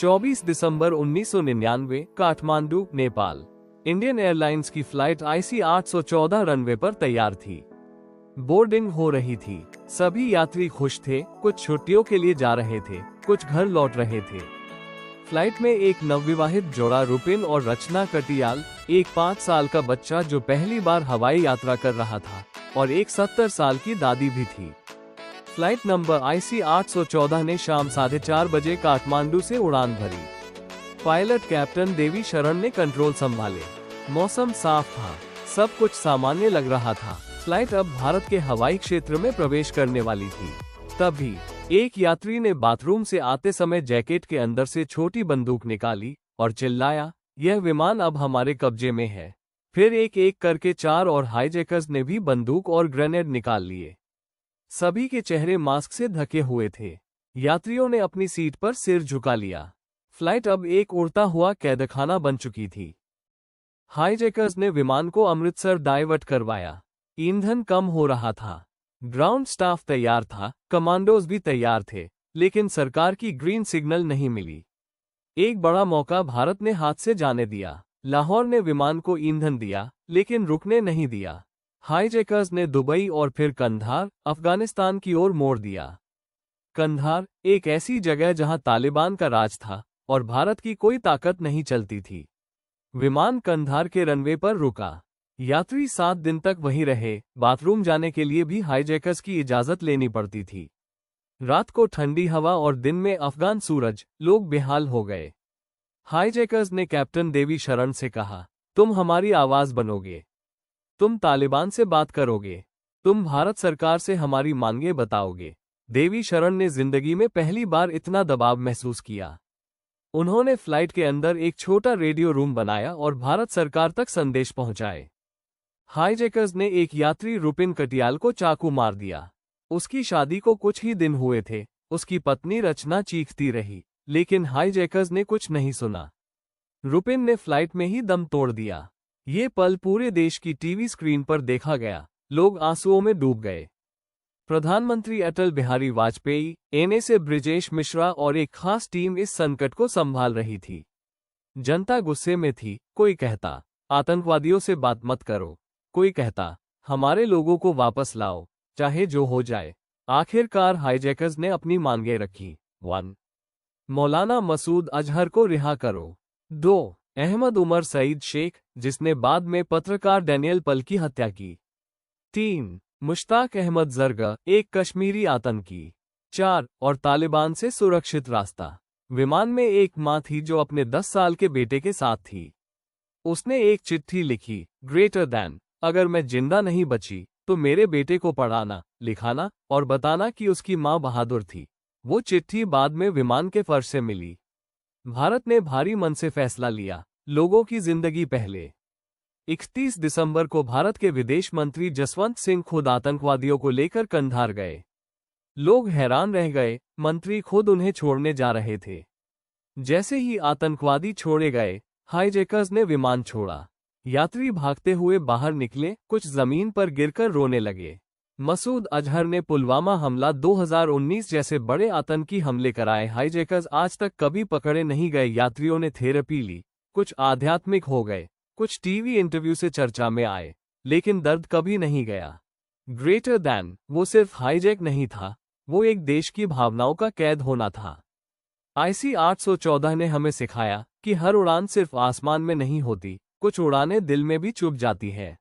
24 दिसंबर 1999, Kathmandu, Nepal. Indian airlines की flight IC 814 runway पर तैयार थी। बोर्डिंग हो रही थी। सभी यात्री खुश थे, कुछ छुट्टियों के लिए जा रहे थे, कुछ घर लौट रहे थे। फ्लाइट में एक नवविवाहित जोड़ा रुपिन और रचना कटियाल, एक 5 साल का बच्चा जो पहली बार हवाई यात्रा कर रहा था, और एक 70 साल की दादी भी थी। फ्लाइट नंबर IC 814 ने शाम 4:30 बजे काठमांडू से उड़ान भरी। पायलट कैप्टन देवी शरण ने कंट्रोल संभाले। मौसम साफ था, सब कुछ सामान्य लग रहा था। फ्लाइट अब भारत के हवाई क्षेत्र में प्रवेश करने वाली थी। तभी एक यात्री ने बाथरूम से आते समय जैकेट के अंदर से छोटी बंदूक निकाली और चिल्लाया, यह विमान अब हमारे कब्जे में है। फिर एक एक करके 4 और हाईजैकर्स ने भी बंदूक और ग्रेनेड निकाल लिए। सभी के चेहरे मास्क से ढके हुए थे। यात्रियों ने अपनी सीट पर सिर झुका लिया। फ्लाइट अब एक उड़ता हुआ कैदखाना बन चुकी थी। हाईजैकर्स ने विमान को अमृतसर डाइवर्ट करवाया। ईंधन कम हो रहा था। ग्राउंड स्टाफ तैयार था, कमांडोज भी तैयार थे, लेकिन सरकार की ग्रीन सिग्नल नहीं मिली। एक बड़ा मौका भारत ने हाथ से जाने दिया। लाहौर ने विमान को ईंधन दिया, लेकिन रुकने नहीं दिया। हाईजैकर्स ने दुबई और फिर कंधार, अफगानिस्तान की ओर मोड़ दिया। कंधार, एक ऐसी जगह जहां तालिबान का राज था और भारत की कोई ताकत नहीं चलती थी। विमान कंधार के रनवे पर रुका। यात्री 7 दिन तक वहीं रहे। बाथरूम जाने के लिए भी हाईजैकर्स की इजाजत लेनी पड़ती थी। रात को ठंडी हवा और दिन में अफगान सूरज, लोग बेहाल हो गए। हाईजैकर्स ने कैप्टन देवी शरण से कहा, तुम हमारी आवाज बनोगे, तुम तालिबान से बात करोगे, तुम भारत सरकार से हमारी मांगे बताओगे। देवी शरण ने जिंदगी में पहली बार इतना दबाव महसूस किया। उन्होंने फ्लाइट के अंदर एक छोटा रेडियो रूम बनाया और भारत सरकार तक संदेश पहुंचाए। हाईजैकर्स ने एक यात्री रुपिन कटियाल को चाकू मार दिया। उसकी शादी को कुछ ही दिन हुए थे। उसकी पत्नी रचना चीखती रही, लेकिन हाईजैकर्स ने कुछ नहीं सुना। रुपिन ने फ्लाइट में ही दम तोड़ दिया। ये पल पूरे देश की टीवी स्क्रीन पर देखा गया। लोग आंसुओं में डूब गए। प्रधानमंत्री अटल बिहारी वाजपेयी, NSA ब्रिजेश मिश्रा और एक खास टीम इस संकट को संभाल रही थी। जनता गुस्से में थी। कोई कहता, आतंकवादियों से बात मत करो। कोई कहता, हमारे लोगों को वापस लाओ, चाहे जो हो जाए। आखिरकार हाईजैकर्स ने अपनी मांगें रखी। 1. मौलाना मसूद अजहर को रिहा करो। 2. अहमद उमर सईद शेख, जिसने बाद में पत्रकार डैनियल पल की हत्या की। 3. मुश्ताक अहमद जरगा, एक कश्मीरी आतंकी। 4. और तालिबान से सुरक्षित रास्ता। विमान में एक मां थी जो अपने 10 साल के बेटे के साथ थी। उसने एक चिट्ठी लिखी, ग्रेटर दैन, अगर मैं जिंदा नहीं बची तो मेरे बेटे को पढ़ाना, लिखाना और बताना कि उसकी मां बहादुर थी। वो चिट्ठी बाद में विमान के फर्श से मिली। भारत ने भारी मन से फैसला लिया, लोगों की जिंदगी पहले। 31 दिसंबर को भारत के विदेश मंत्री जसवंत सिंह खुद आतंकवादियों को लेकर कंधार गए। लोग हैरान रह गए, मंत्री खुद उन्हें छोड़ने जा रहे थे। जैसे ही आतंकवादी छोड़े गए, हाईजैकर्स ने विमान छोड़ा। यात्री भागते हुए बाहर निकले, कुछ जमीन पर गिरकर रोने लगे। मसूद अजहर ने पुलवामा हमला 2019 जैसे बड़े आतंकी हमले कराए। हाईजैकर्स आज तक कभी पकड़े नहीं गए। यात्रियों ने थेरेपी ली, कुछ आध्यात्मिक हो गए, कुछ टीवी इंटरव्यू से चर्चा में आए, लेकिन दर्द कभी नहीं गया। ग्रेटर दैन, वो सिर्फ हाईजैक नहीं था, वो एक देश की भावनाओं का कैद होना था। IC 814 ने हमें सिखाया कि हर उड़ान सिर्फ आसमान में नहीं होती, कुछ उड़ानें दिल में भी चुभ जाती है।